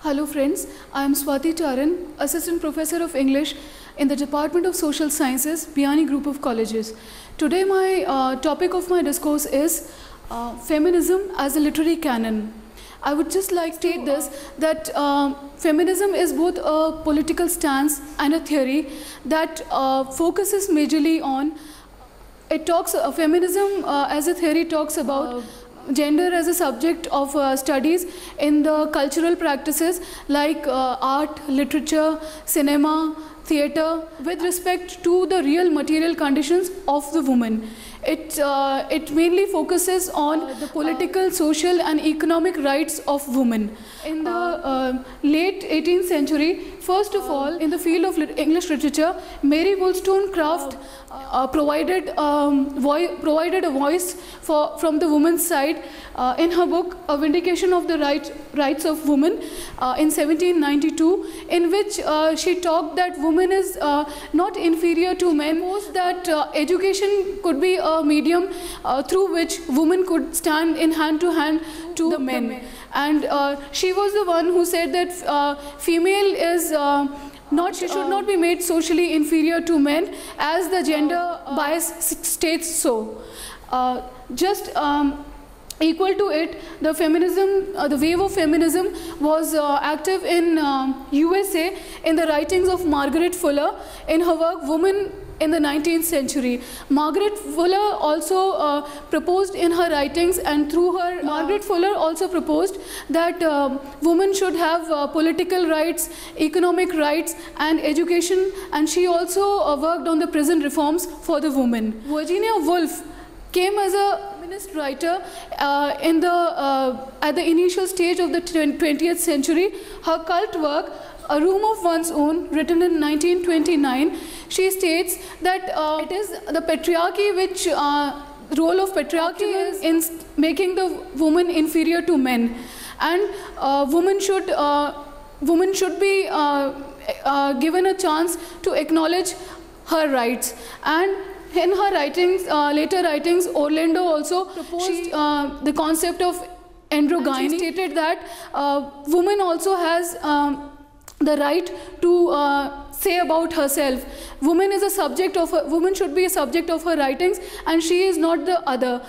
Hello friends, I am Swati Charan, Assistant Professor of English in the Department of Social Sciences, Biyani Group of Colleges. Today my topic of my discourse is feminism as a literary canon. I would just like to state this, that feminism is both a political stance and a theory that focuses majorly on, feminism as a theory talks about gender as a subject of studies in the cultural practices like art, literature, cinema, theatre, with respect to the real material conditions of the woman. It mainly focuses on the political, social and economic rights of women. In the late 18th century, first of all, in the field of English literature, Mary Wollstonecraft provided a voice from the woman's side in her book A Vindication of the Rights of Women in 1792, in which she talked that woman is not inferior to men, that education could be a medium through which women could stand in hand to hand to the men. And she was the one who said that female is she should not be made socially inferior to men, as the gender bias states so. Equal to it, the feminism, the wave of feminism was active in USA in the writings of Margaret Fuller in her work Woman in the 19th century. Margaret Fuller also proposed in her writings, and through her, Margaret Fuller also proposed that women should have political rights, economic rights and education, and she also worked on the prison reforms for the women. Virginia Woolf came as a feminist writer at the initial stage of the 20th century. Her cult work, A Room of One's Own, written in 1929, she states that it is the patriarchy which role of patriarchy is in making the woman inferior to men, and women should be given a chance to acknowledge her rights. And in her writings, later writings, Orlando also proposed the concept of androgyny. She stated that woman also has the right to say about herself. Woman should be a subject of her writings, and she is not the other.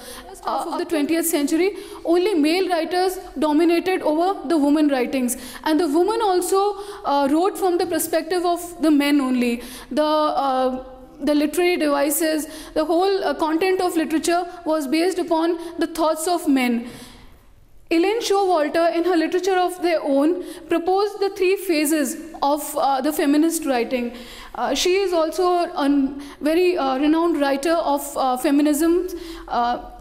Half of the 20th century, only male writers dominated over the women writings, and the woman also wrote from the perspective of the men only. The literary devices, the whole content of literature was based upon the thoughts of men. Elaine Showalter, in her Literature of Their Own, proposed the three phases of the feminist writing. She is also a very renowned writer of feminism.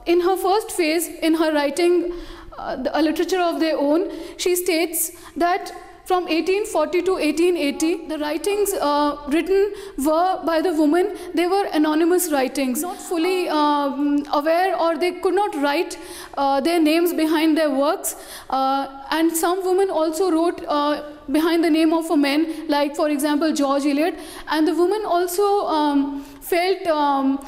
In her first phase, in her writing A Literature of Their Own, she states that from 1840 to 1880, the writings written were by the women. They were anonymous writings, not fully aware, or they could not write their names behind their works. And some women also wrote behind the name of a man, like for example George Eliot. And the women also felt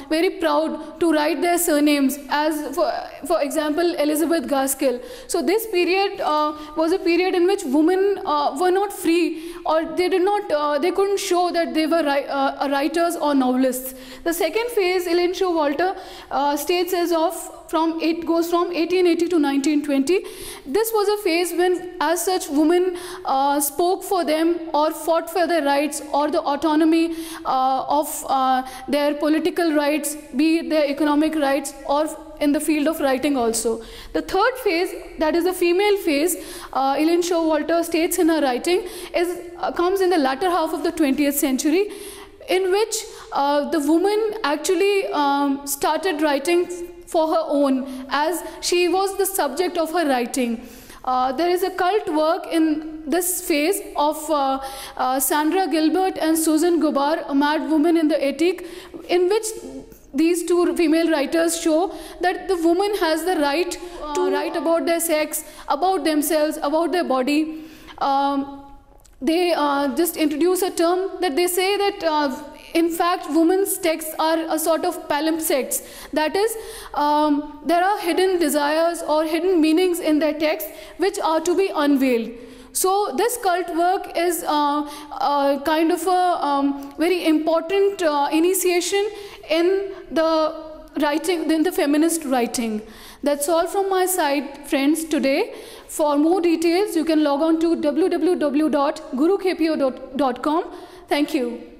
very proud to write their surnames, as for example Elizabeth Gaskell. So this period was a period in which women were not free, or they couldn't show that they were writers or novelists. The second phase, Elaine Showalter states it goes from 1880 to 1920. This was a phase when, as such, women spoke for them or fought for their rights or the autonomy of their political rights, be it their economic rights or in the field of writing also. The third phase, that is the female phase, Elaine Showalter states in her writing, comes in the latter half of the 20th century, in which the woman actually started writing for her own, as she was the subject of her writing. There is a cult work in this phase of Sandra Gilbert and Susan Gobar, A Mad Woman in the Attic, in which these two female writers show that the woman has the right to write about their sex, about themselves, about their body. They just introduce a term that they say that in fact women's texts are a sort of palimpsests. That is, there are hidden desires or hidden meanings in their text which are to be unveiled. So this cult work is kind of a very important initiation in the writing, in the feminist writing. That's all from my side, friends, today. For more details, you can log on to www.gurukpo.com. Thank you.